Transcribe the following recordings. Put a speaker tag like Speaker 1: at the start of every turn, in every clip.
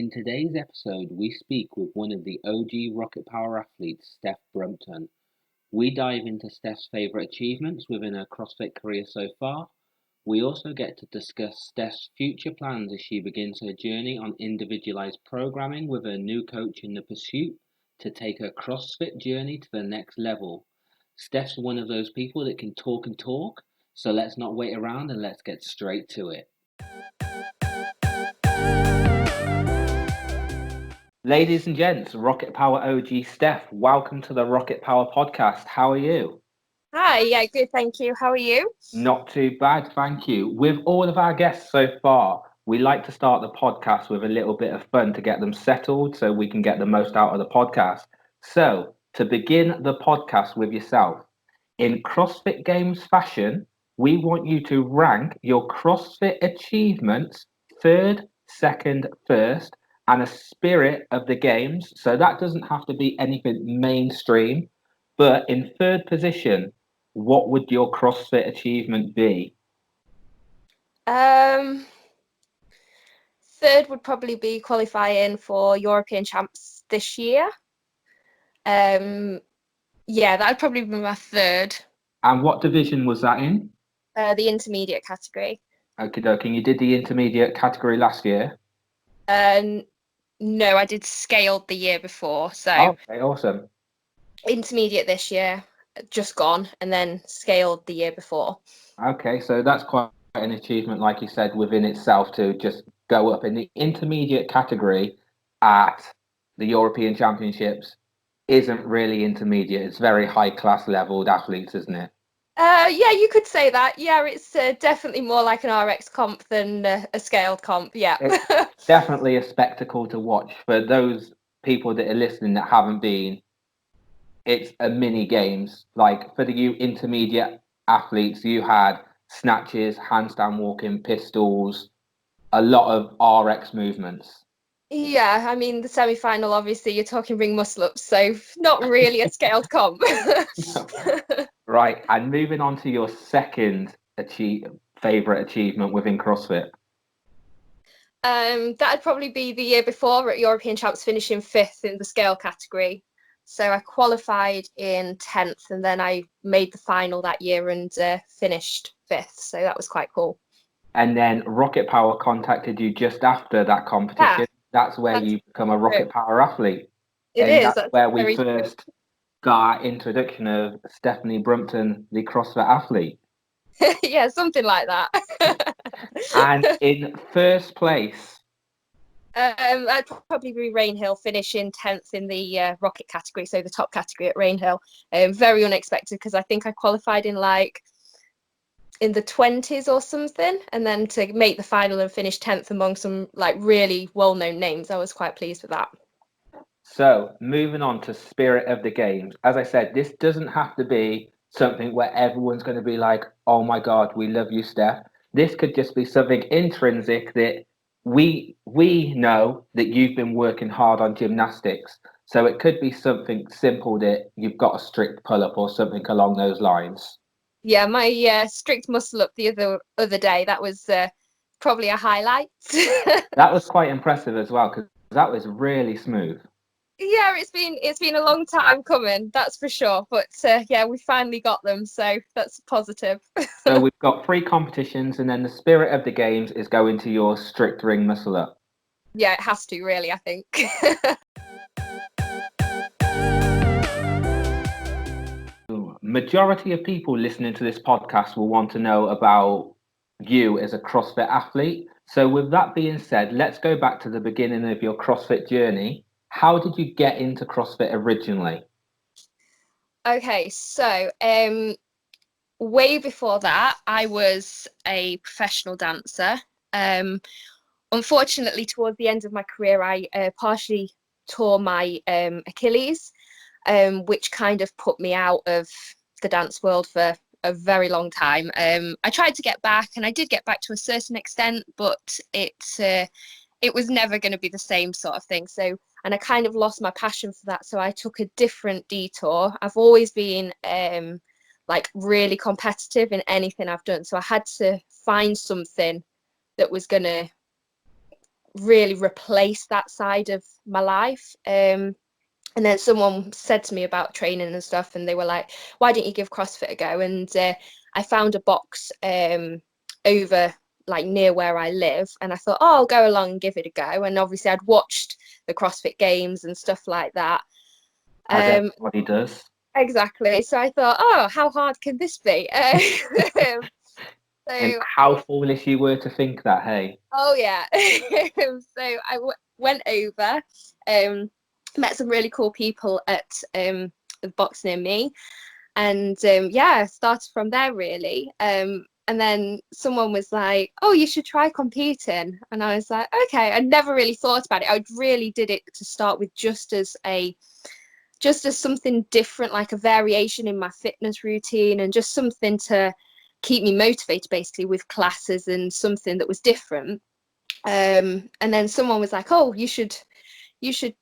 Speaker 1: In today's episode, we speak with one of the OG RocketPWR athletes, Steph Brumpton. We dive into Steph's favourite achievements within her CrossFit career so far. We also get to discuss Steph's future plans as she begins her journey on individualized programming with her new coach in the pursuit to take her CrossFit journey to the next level. Steph's one of those people that can talk and talk, so let's not wait around and let's get straight to it. Ladies and gents, RocketPWR OG Steph, welcome to the RocketPWR podcast. How are you?
Speaker 2: Hi, yeah, good, thank you. How are you?
Speaker 1: Not too bad, thank you. With all of our guests so far, we like to start the podcast with a little bit of fun to get them settled so we can get the most out of the podcast. So, to begin the podcast with yourself, in CrossFit Games fashion, we want you to rank your CrossFit achievements third, second, first, and a spirit of the games. So that doesn't have to be anything mainstream, but in third position, what would your CrossFit achievement be?
Speaker 2: Third would probably be qualifying for European champs this year. Yeah, that'd probably be my third.
Speaker 1: And what division was that in?
Speaker 2: The intermediate category.
Speaker 1: Okie dokie. You did the intermediate category last year?
Speaker 2: No, I did scaled the year before. So
Speaker 1: okay, awesome.
Speaker 2: Intermediate this year, just gone, and then scaled the year before.
Speaker 1: Okay, so that's quite an achievement, like you said, within itself to just go up in the intermediate category at the European Championships isn't really intermediate. It's very high class leveled athletes, isn't it?
Speaker 2: Yeah, you could say that. Yeah, it's definitely more like an RX comp than a scaled comp. Yeah.
Speaker 1: It's definitely a spectacle to watch for those people that are listening that haven't been. It's a mini games. Like for the intermediate athletes, you had snatches, handstand walking, pistols, a lot of RX movements.
Speaker 2: Yeah, I mean the semi-final, obviously you're talking ring muscle ups, so not really a scaled comp.
Speaker 1: Right, and moving on to your second favorite achievement within CrossFit.
Speaker 2: That'd probably be the year before at European Champs, finishing 5th in the scale category. So I qualified in 10th, and then I made the final that year and finished 5th. So that was quite cool.
Speaker 1: And then RocketPWR contacted you just after that competition.
Speaker 2: Yeah,
Speaker 1: that's where you become a RocketPWR athlete.
Speaker 2: It
Speaker 1: and
Speaker 2: is.
Speaker 1: That's where we first got our introduction of Stephanie Brumpton, the CrossFit athlete.
Speaker 2: Yeah, something like that.
Speaker 1: And in first place,
Speaker 2: I'd probably be Rainhill, finishing 10th in the rocket category, so the top category at Rainhill. Very unexpected because I think I qualified in in the 20s or something, and then to make the final and finish 10th among some really well-known names, I was quite pleased with that.
Speaker 1: So moving on to spirit of the games, as I said, this doesn't have to be something where everyone's going to be like, oh my God, we love you, Steph. This could just be something intrinsic that we know that you've been working hard on gymnastics. So it could be something simple that you've got a strict pull-up or something along those lines.
Speaker 2: Yeah, my strict muscle up the other day, that was probably a highlight.
Speaker 1: That was quite impressive as well, because that was really smooth.
Speaker 2: Yeah, it's been a long time coming, that's for sure. But yeah, we finally got them, so that's positive.
Speaker 1: So we've got 3 competitions, and then the spirit of the games is going to your strict ring muscle up.
Speaker 2: Yeah, it has to, really, I think.
Speaker 1: Majority of people listening to this podcast will want to know about you as a CrossFit athlete. So with that being said, let's go back to the beginning of your CrossFit journey. How did you get into CrossFit originally?
Speaker 2: Okay, so way before that, I was a professional dancer. Unfortunately, towards the end of my career, I partially tore my Achilles, which kind of put me out of the dance world for a very long time. I tried to get back, and I did get back to a certain extent, but it was never going to be the same sort of thing. So, and I kind of lost my passion for that. So I took a different detour. I've always been really competitive in anything I've done. So I had to find something that was going to really replace that side of my life. And then someone said to me about training and stuff, and they were like, why don't you give CrossFit a go? And I found a box over like near where I live, and I thought, oh, I'll go along and give it a go. And obviously I'd watched the CrossFit games and stuff like that.
Speaker 1: As everybody does.
Speaker 2: Exactly. So I thought, oh, how hard can this be?
Speaker 1: And how foolish you were to think that, hey?
Speaker 2: Oh, yeah. So I went over, met some really cool people at the box near me. And yeah, started from there, really. And then someone was like, oh, you should try competing. And I was like, okay. I never really thought about it. I really did it to start with just as something different, like a variation in my fitness routine, and just something to keep me motivated, basically, with classes and something that was different. And then someone was like, oh, you should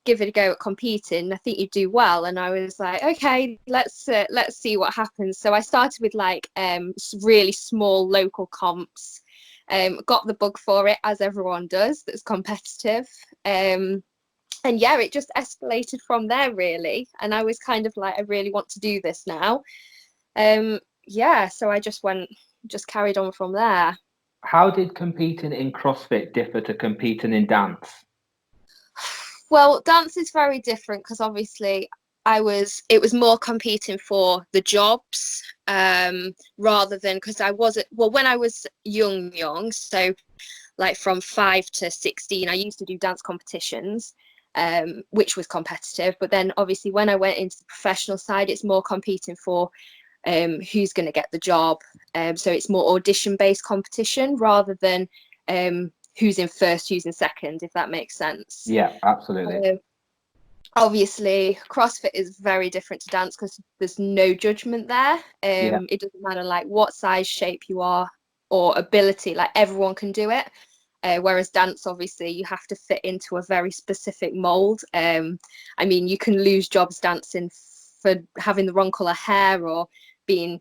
Speaker 2: give it a go at competing. I think you do well. And I was like, okay, let's see what happens. So I started with like really small local comps. Got the bug for it, as everyone does that's competitive. And yeah, it just escalated from there, really. And I was kind of like, I really want to do this now. Yeah, so I just carried on from there.
Speaker 1: How did competing in CrossFit differ to competing in dance?
Speaker 2: Well, dance is very different because obviously it was more competing for the jobs rather than, because when I was young, so like from 5 to 16, I used to do dance competitions, which was competitive. But then obviously when I went into the professional side, it's more competing for who's going to get the job. So it's more audition-based competition rather than who's in first, who's in second, if that makes sense.
Speaker 1: Yeah, absolutely.
Speaker 2: Obviously, CrossFit is very different to dance because there's no judgment there. It doesn't matter like what size, shape you are or ability, like everyone can do it. Whereas dance, obviously, you have to fit into a very specific mold. I mean, you can lose jobs dancing for having the wrong color hair or being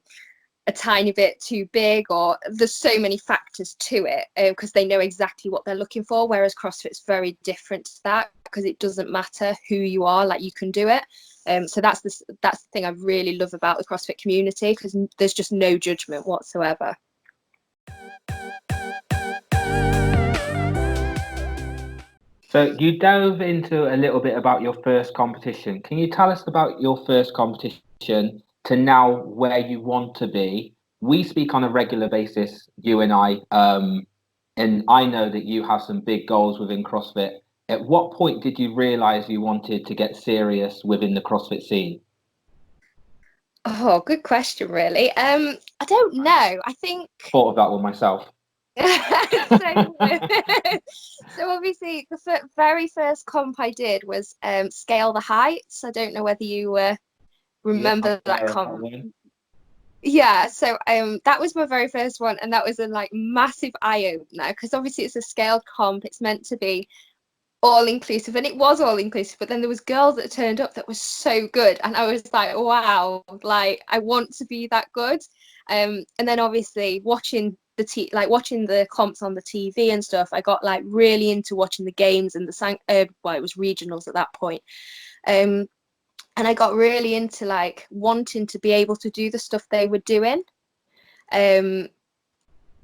Speaker 2: a tiny bit too big, or there's so many factors to it because they know exactly what they're looking for, whereas CrossFit's very different to that because it doesn't matter who you are, like you can do it. So that's the thing I really love about the CrossFit community, because there's just no judgment whatsoever.
Speaker 1: So you dove into a little bit about your first competition. Can you tell us about your first competition to now where you want to be? We speak on a regular basis, you and I, and I know that you have some big goals within CrossFit. At what point did you realize you wanted to get serious within the CrossFit scene?
Speaker 2: Oh, good question, really. I don't know. I think
Speaker 1: Thought of that one myself.
Speaker 2: So obviously the very first comp I did was Scale the Heights. I don't know whether you remember that comp. Yeah, so that was my very first one, and that was a like massive eye opener because obviously it's a scaled comp. It's meant to be all inclusive, and it was all inclusive. But then there was girls that turned up that was so good, and I was like, wow, like I want to be that good. And then obviously watching the comps on the TV and stuff, I got like really into watching the games and it was regionals at that point. And I got really into like wanting to be able to do the stuff they were doing. And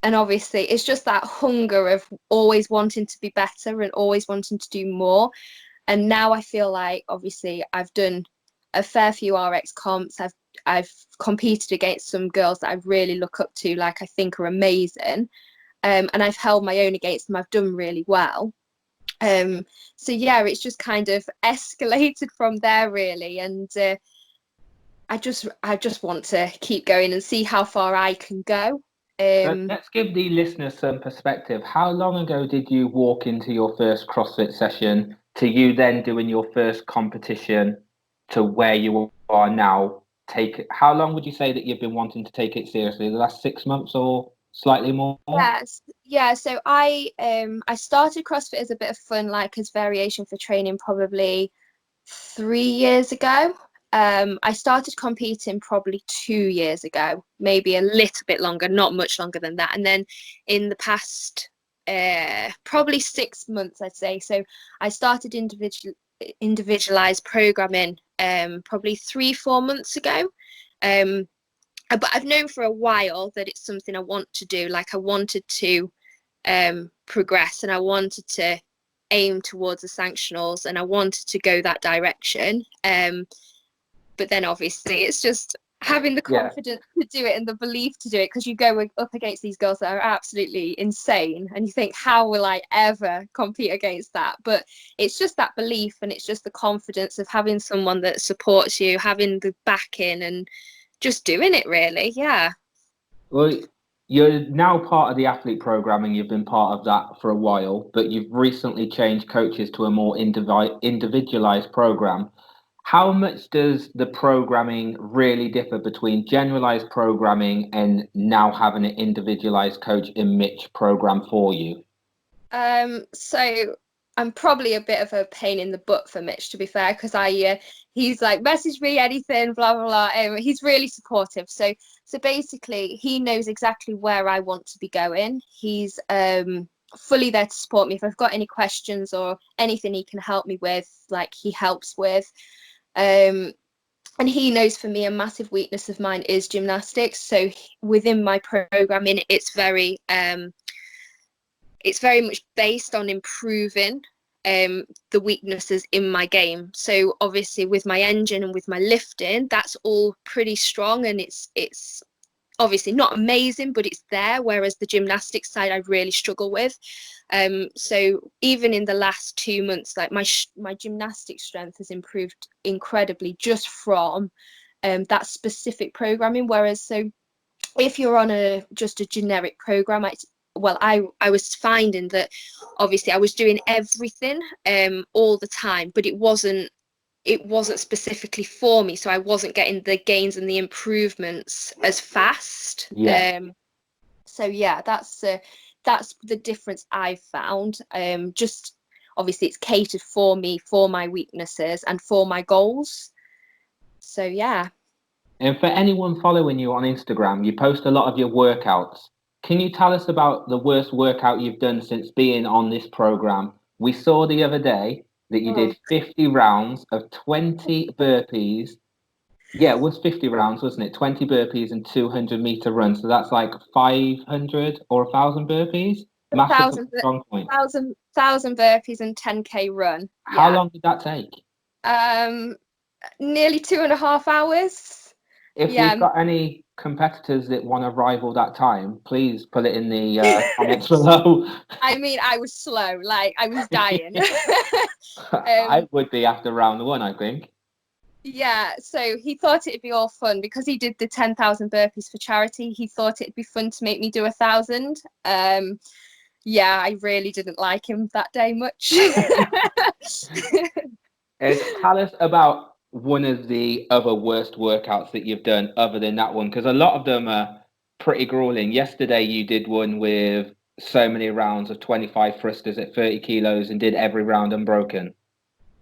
Speaker 2: obviously it's just that hunger of always wanting to be better and always wanting to do more. And now I feel like obviously I've done a fair few RX comps. I've competed against some girls that I really look up to, like I think are amazing. And I've held my own against them. I've done really well. So yeah, it's just kind of escalated from there, really. And I just want to keep going and see how far I can go.
Speaker 1: Let's give the listeners some perspective. How long ago did you walk into your first CrossFit session to you then doing your first competition to where you are now? How long would you say that you've been wanting to take it seriously? The last 6 months or slightly more?
Speaker 2: Yes, yeah. So I started CrossFit as a bit of fun, like as variation for training, probably 3 years ago. I started competing probably 2 years ago, maybe a little bit longer, not much longer than that. And then in the past probably 6 months, I'd say. So I started individualized programming probably 3-4 months ago. But I've known for a while that it's something I want to do. Like I wanted to progress, and I wanted to aim towards the sanctionals, and I wanted to go that direction. But then obviously it's just having the confidence to do it and the belief to do it, because you go up against these girls that are absolutely insane and you think, how will I ever compete against that? But it's just that belief, and it's just the confidence of having someone that supports you, having the backing, and just doing it, really. Yeah.
Speaker 1: Well, you're now part of the athlete programming. You've been part of that for a while, but you've recently changed coaches to a more individualized program. How much does the programming really differ between generalized programming and now having an individualized coach in Mitch program for you?
Speaker 2: So I'm probably a bit of a pain in the butt for Mitch, to be fair, because he's like, message me anything, blah blah blah. He's really supportive. So basically, he knows exactly where I want to be going. He's fully there to support me if I've got any questions or anything he can help me with. Like he helps with. And he knows for me a massive weakness of mine is gymnastics. So within my programming, it's very much based on improving the weaknesses in my game. So obviously with my engine and with my lifting, that's all pretty strong, and it's obviously not amazing, but it's there. Whereas the gymnastics side, I really struggle with. So even in the last 2 months, like my gymnastic strength has improved incredibly just from that specific programming. Whereas so if you're on just a generic program, I was finding that obviously I was doing everything all the time, but it wasn't specifically for me, so I wasn't getting the gains and the improvements as fast. So yeah, that's the difference I found. Just obviously it's catered for me, for my weaknesses and for my goals. So yeah.
Speaker 1: And for anyone following you on Instagram, you post a lot of your workouts. Can you tell us about the worst workout you've done since being on this program? We saw the other day that you did 50 rounds of 20 burpees. Yeah, it was 50 rounds, wasn't it? 20 burpees and 200-meter run. So that's like 500 or 1,000 burpees. Massive strong point.
Speaker 2: 1,000 burpees and 10K run.
Speaker 1: How long did that take?
Speaker 2: Nearly 2.5 hours.
Speaker 1: If we've got any competitors that want to rival that time, please put it in the comments below.
Speaker 2: I mean, I was slow, like I was dying.
Speaker 1: I would be after round 1, I think.
Speaker 2: Yeah, so he thought it'd be all fun because he did the 10,000 burpees for charity. He thought it'd be fun to make me do 1,000. Yeah, I really didn't like him that day much.
Speaker 1: And tell us about one of the other worst workouts that you've done other than that one, because a lot of them are pretty grueling. Yesterday you did one with so many rounds of 25 thrusters at 30 kilos and did every round unbroken.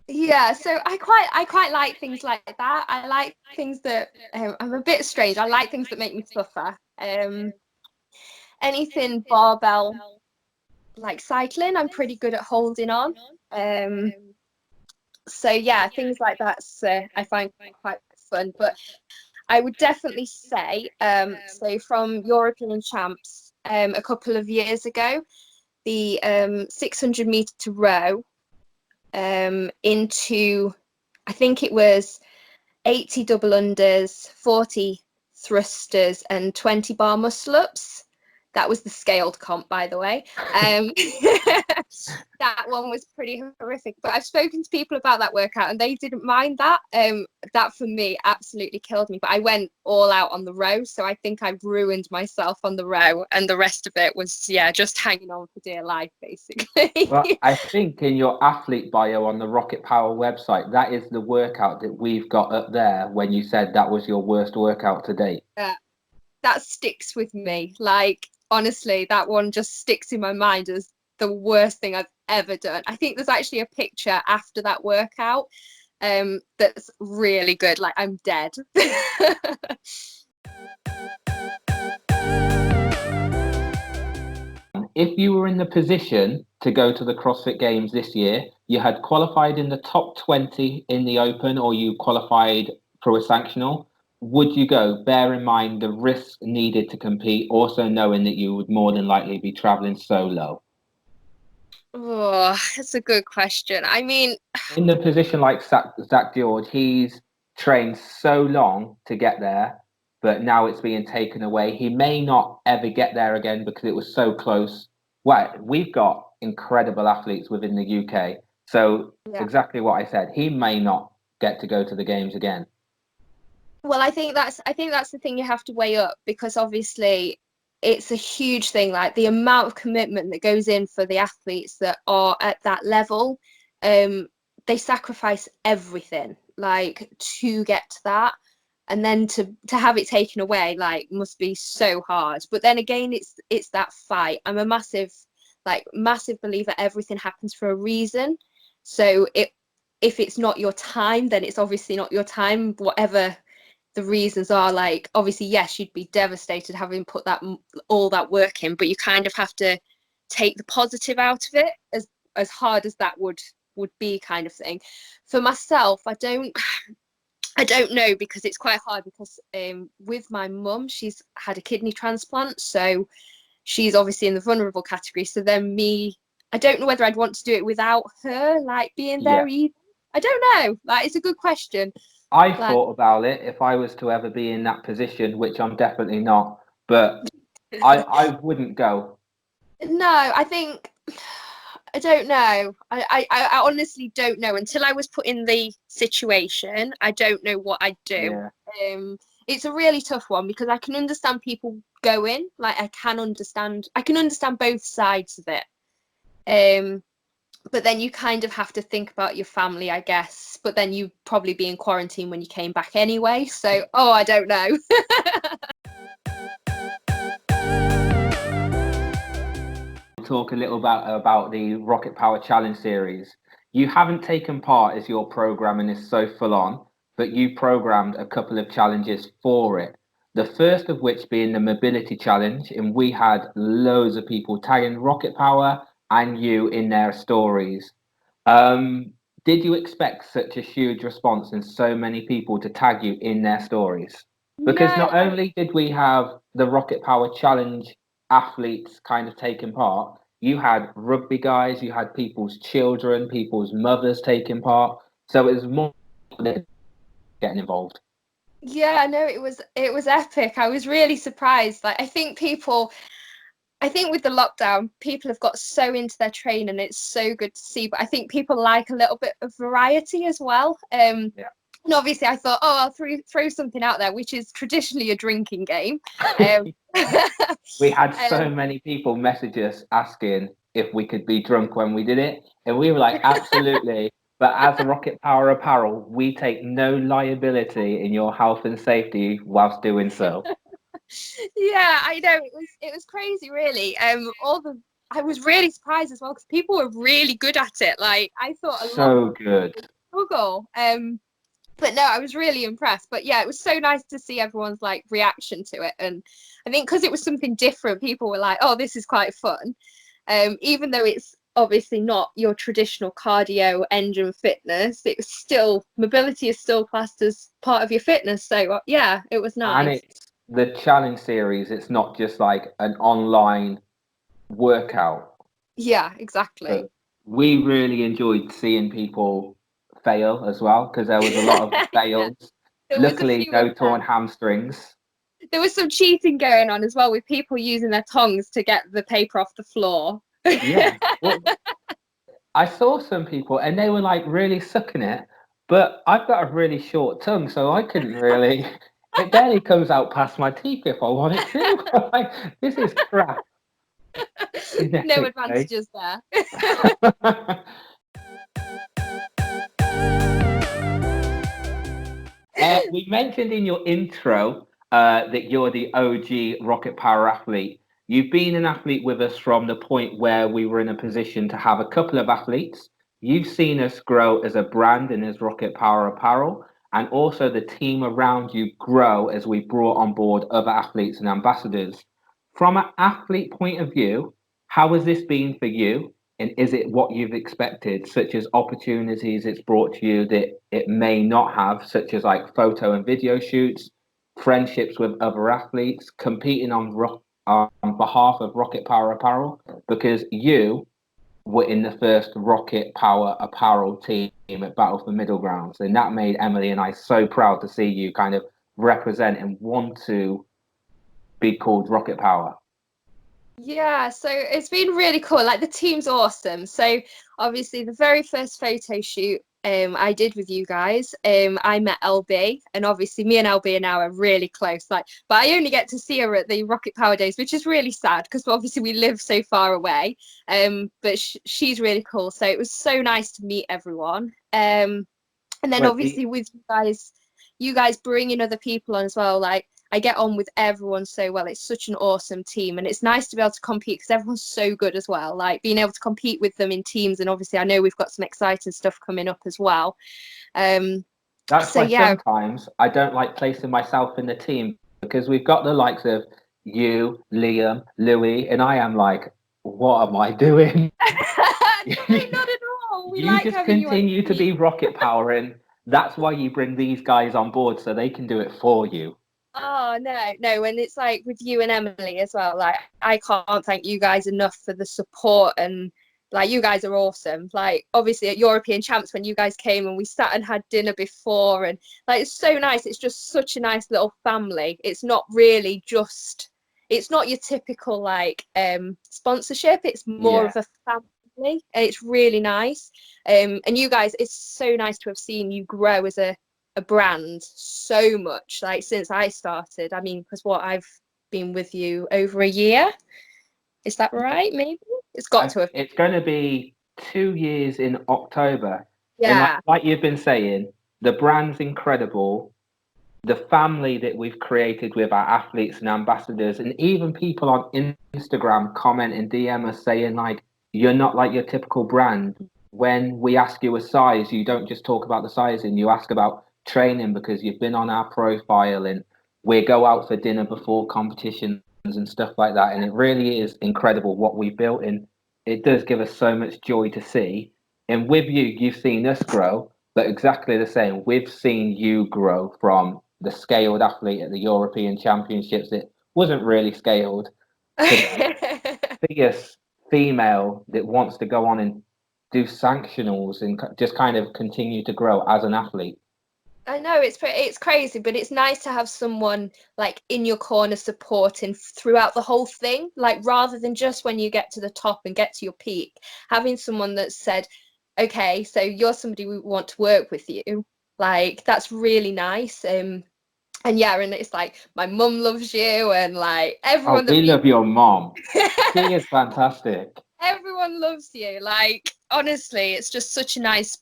Speaker 2: Yeah, so I quite like things like that. I like things that I'm a bit strange. I like things that make me suffer. Anything barbell, like cycling, I'm pretty good at holding on. So yeah, things like that I find quite fun. But I would definitely say, so from European champs a couple of years ago, the 600-meter row into, I think it was 80 double unders, 40 thrusters, and 20 bar muscle ups. That was the scaled comp, by the way. That one was pretty horrific, but I've spoken to people about that workout and they didn't mind that. That for me absolutely killed me, but I went all out on the row, so I think I ruined myself on the row, and the rest of it was just hanging on for dear life, basically.
Speaker 1: Well, I think in your athlete bio on the RocketPWR website, that is the workout that we've got up there when you said that was your worst workout to date.
Speaker 2: That sticks with me. Like, honestly, that one just sticks in my mind as the worst thing I've ever done. I think there's actually a picture after that workout that's really good. Like, I'm dead.
Speaker 1: if you were in the position to go to the CrossFit Games this year, you had qualified in the top 20 in the Open, or you qualified for a Sanctional, would you go? Bear in mind the risks needed to compete, also knowing that you would more than likely be traveling solo.
Speaker 2: Oh, that's a good question. I mean,
Speaker 1: In the position like Zach George, he's trained so long to get there, but now it's being taken away. He may not ever get there again because it was so close. Well, we've got incredible athletes within the UK. So
Speaker 2: yeah.
Speaker 1: exactly what I said, he may not get to go to the games again.
Speaker 2: Well, I think that's the thing you have to weigh up, because obviously it's a huge thing. Like the amount of commitment that goes in for the athletes that are at that level, they sacrifice everything like to get to that, and then to have it taken away like must be so hard. But then again, it's that fight. I'm a massive believer everything happens for a reason. So if it's not your time, then it's obviously not your time, whatever the reasons are. Like obviously yes, you'd be devastated having put that all that work in, but you kind of have to take the positive out of it, as hard as that would be, kind of thing. For myself, I don't know, because it's quite hard, because with my mum, she's had a kidney transplant, so she's obviously in the vulnerable category. So then me, I don't know whether I'd want to do it without her like being there
Speaker 1: Yeah.
Speaker 2: either. I don't know, like it's a good question.
Speaker 1: I
Speaker 2: Like,
Speaker 1: thought about it if I was to ever be in that position, which I'm definitely not, but I wouldn't go.
Speaker 2: no, I think I don't know. I honestly don't know. Until I was put in the situation, I don't know what I'd do.
Speaker 1: Yeah.
Speaker 2: It's a really tough one, because I can understand people going. Like I can understand both sides of it. Um, but then you kind of have to think about your family, I guess. But then you probably be in quarantine when you came back anyway. So, oh, I don't know.
Speaker 1: Talk a little about the Rocket Power Challenge series. You haven't taken part as your programming is so full on, but you programmed a couple of challenges for it. The first of which being the mobility challenge, and we had loads of people tagging Rocket Power and you in their stories. Um, did you expect such a huge response and so many people to tag you in their stories? Because
Speaker 2: No,
Speaker 1: not only did we have the Rocket Power Challenge athletes kind of taking part, you had rugby guys, you had people's children, people's mothers taking part. So it was more getting involved.
Speaker 2: yeah, no, it was epic. I was really surprised. Like I think with the lockdown, people have got so into their training, and it's so good to see. But I think people like a little bit of variety as well.
Speaker 1: Yeah.
Speaker 2: And obviously, I thought, oh, I'll throw something out there, which is traditionally a drinking game. Um,
Speaker 1: We had so
Speaker 2: um,
Speaker 1: many people message us asking if we could be drunk when we did it. And we were like, absolutely. But as a Rocket Power Apparel, we take no liability in your health and safety whilst doing so.
Speaker 2: yeah, I know it was crazy, really. I was really surprised as well, because people were really good at it. Like I thought a lot
Speaker 1: So good.
Speaker 2: would struggle. But no, I was really impressed. But yeah, it was so nice to see everyone's like reaction to it. And I think because it was something different, people were like, oh, this is quite fun. Even though it's obviously not your traditional cardio engine fitness, it's still, mobility is still classed as part of your fitness. So yeah, it was
Speaker 1: And
Speaker 2: nice.
Speaker 1: it's the challenge series, it's not just like an online workout,
Speaker 2: Yeah, exactly.
Speaker 1: but we really enjoyed seeing people fail as well because there was a lot of
Speaker 2: Yeah,
Speaker 1: fails.
Speaker 2: there was a
Speaker 1: Luckily,
Speaker 2: few of
Speaker 1: no torn
Speaker 2: them.
Speaker 1: hamstrings.
Speaker 2: There was some cheating going on as well, with people using their tongues to get the paper off the floor.
Speaker 1: Yeah. Well, I saw some people and they were like really sucking it, but I've got a really short tongue, so I couldn't really. It barely comes out past my teeth if I want it to. Like, this is crap.
Speaker 2: No
Speaker 1: Genetically.
Speaker 2: advantages there.
Speaker 1: We mentioned in your intro that you're the OG Rocket Power athlete. You've been an athlete with us from the point where we were in a position to have a couple of athletes. You've seen us grow as a brand and as Rocket Power Apparel, and also the team around you grow as we brought on board other athletes and ambassadors. From an athlete point of view, How has this been for you? And is it what you've expected, such as opportunities it's brought to you that it may not have, such as like photo and video shoots, friendships with other athletes, competing on behalf of RocketPWR Apparel? Because you were in the first RocketPWR Apparel team at Battle for Middle Grounds, and that made Emily and I so proud to see you kind of represent and want to be called RocketPWR.
Speaker 2: Yeah, so it's been really cool. Like the team's awesome. So obviously the very first photo shoot I did with you guys, I met LB, and obviously me and LB are now really close. Like, but I only get to see her at the RocketPWR days, which is really sad because obviously we live so far away. But she's really cool. So it was so nice to meet everyone. And then
Speaker 1: Well,
Speaker 2: obviously with you guys bringing other people on as well. Like I get on with everyone so well. It's such an awesome team, and it's nice to be able to compete because everyone's so good as well. Like being able to compete with them in teams, and obviously I know we've got some exciting stuff coming up as well.
Speaker 1: that's
Speaker 2: So
Speaker 1: why
Speaker 2: yeah,
Speaker 1: sometimes I don't like placing myself in the team, because we've got the likes of you, Liam, Louis, and I am like, what am I doing?
Speaker 2: no, not at all. We
Speaker 1: You
Speaker 2: like
Speaker 1: just
Speaker 2: having you on
Speaker 1: continue
Speaker 2: the
Speaker 1: to
Speaker 2: team.
Speaker 1: be RocketPWR, and that's why you bring these guys on board so they can do it for you.
Speaker 2: Oh no, and it's like with you and Emily as well. Like I can't thank you guys enough for the support, and like you guys are awesome. Like obviously at European Champs when you guys came and we sat and had dinner before, and like it's so nice. It's just such a nice little family. It's not really just it's not your typical like sponsorship. It's more
Speaker 1: Yeah.
Speaker 2: of a family. It's really nice. And you guys, it's so nice to have seen you grow as a brand so much, like since I started. I mean, because what I've been with you over a year, is that right? Maybe it's got to have.
Speaker 1: It's going to be 2 years in October. And
Speaker 2: Yeah,
Speaker 1: like you've been saying, the brand's incredible. The family that we've created with our athletes and ambassadors, and even people on Instagram comment and DM us saying, like, you're not like your typical brand. When we ask you a size, you don't just talk about the sizing, you ask about training because you've been on our profile, and we go out for dinner before competitions and stuff like that. And it really is incredible what we built, and it does give us so much joy to see. And with you, you've seen us grow, but exactly the same. We've seen you grow from the scaled athlete at the European Championships that wasn't really scaled to the biggest female that wants to go on and do sanctionals and just kind of continue to grow as an athlete.
Speaker 2: I know it's crazy, but it's nice to have someone like in your corner supporting throughout the whole thing. Like rather than just when you get to the top and get to your peak, having someone that said, "Okay, so you're somebody we want to work with you." Like that's really nice. And yeah, and it's like my mum loves you, and like
Speaker 1: Oh,
Speaker 2: everyone that
Speaker 1: we
Speaker 2: meets
Speaker 1: love your mom. She is fantastic.
Speaker 2: everyone loves you. Like honestly, it's just such a nice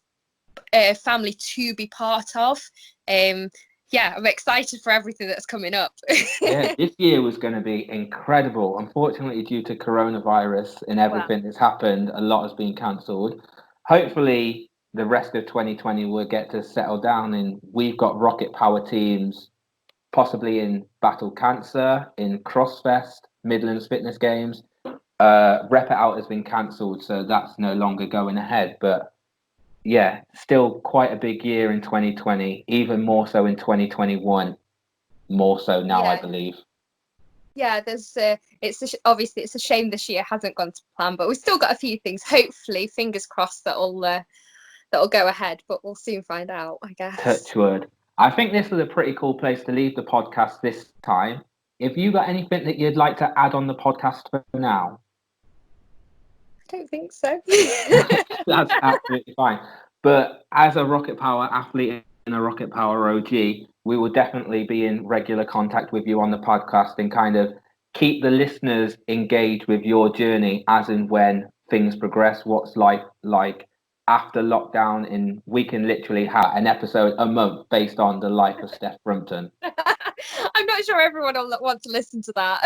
Speaker 2: family to be part of. Yeah, I'm excited for everything that's coming up.
Speaker 1: Yeah, this year was going to be incredible. Unfortunately, due to coronavirus and
Speaker 2: Wow.
Speaker 1: everything that's happened, a lot has been cancelled. Hopefully, the rest of 2020 will get to settle down, and we've got RocketPWR teams possibly in Battle Cancer, in Crossfest, Midlands Fitness Games. Rep It Out has been cancelled, so that's no longer going ahead. But yeah, still quite a big year in 2020, even more so in 2021, more so now, I
Speaker 2: Yeah,
Speaker 1: believe.
Speaker 2: yeah. There's obviously it's a shame this year hasn't gone to plan, but we've still got a few things. Hopefully, fingers crossed that'll go ahead, but we'll soon find out, I guess.
Speaker 1: Touch wood. I think this is a pretty cool place to leave the podcast this time. If you got anything that you'd like to add on the podcast for now,
Speaker 2: I don't think so.
Speaker 1: that's absolutely fine. But as a RocketPWR athlete and a RocketPWR OG, we will definitely be in regular contact with you on the podcast and kind of keep the listeners engaged with your journey as and when things progress. What's life like after lockdown? And we can literally have an episode a month based on the life of Steph Brumpton.
Speaker 2: I'm not sure everyone will want to listen to that.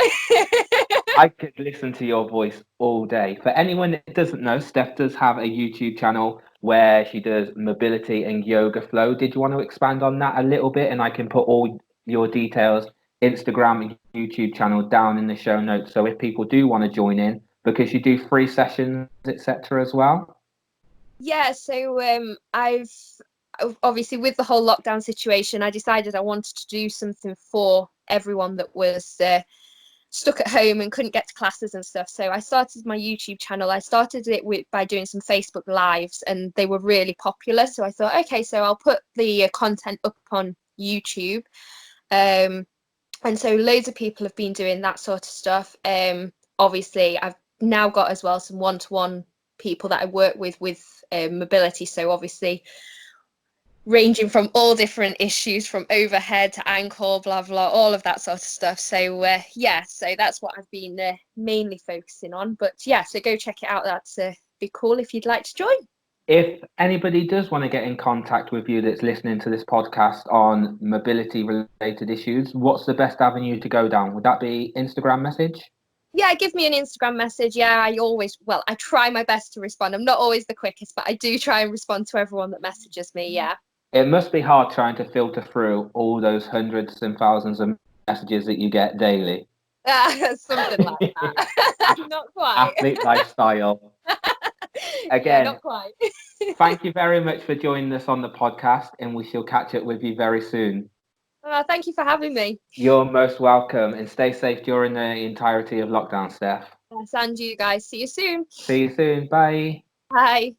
Speaker 1: I could listen to your voice all day. For anyone that doesn't know, Steph does have a YouTube channel where she does mobility and yoga flow. Did you want to expand on that a little bit? And I can put all your details, Instagram and YouTube channel down in the show notes. So if people do want to join in, because you do free sessions, etc. as well?
Speaker 2: Yeah, so I've obviously, with the whole lockdown situation, I decided I wanted to do something for everyone that was stuck at home and couldn't get to classes and stuff. So I started my YouTube channel. I started it by doing some Facebook lives, and they were really popular. So I thought, okay, so I'll put the content up on YouTube. And so loads of people have been doing that sort of stuff. Obviously, I've now got as well some one-to-one people that I work with mobility. So obviously, ranging from all different issues, from overhead to ankle, blah blah, all of that sort of stuff. So yeah, so that's what I've been mainly focusing on. But yeah, so go check it out. That's be cool if you'd like to join.
Speaker 1: If anybody does want to get in contact with you that's listening to this podcast on mobility related issues, what's the best avenue to go down? Would that be Instagram message?
Speaker 2: Yeah, give me an Instagram message. Yeah, I try my best to respond. I'm not always the quickest, but I do try and respond to everyone that messages me. Yeah.
Speaker 1: It must be hard trying to filter through all those hundreds and thousands of messages that you get daily.
Speaker 2: Something like that. Not quite.
Speaker 1: Athlete lifestyle.
Speaker 2: Yeah,
Speaker 1: Again,
Speaker 2: not quite.
Speaker 1: thank you very much for joining us on the podcast, and we shall catch up with you very soon.
Speaker 2: Thank you for having me.
Speaker 1: You're most welcome, and stay safe during the entirety of lockdown, Steph.
Speaker 2: Yes, and you guys. See you soon.
Speaker 1: See you soon. Bye.
Speaker 2: Bye.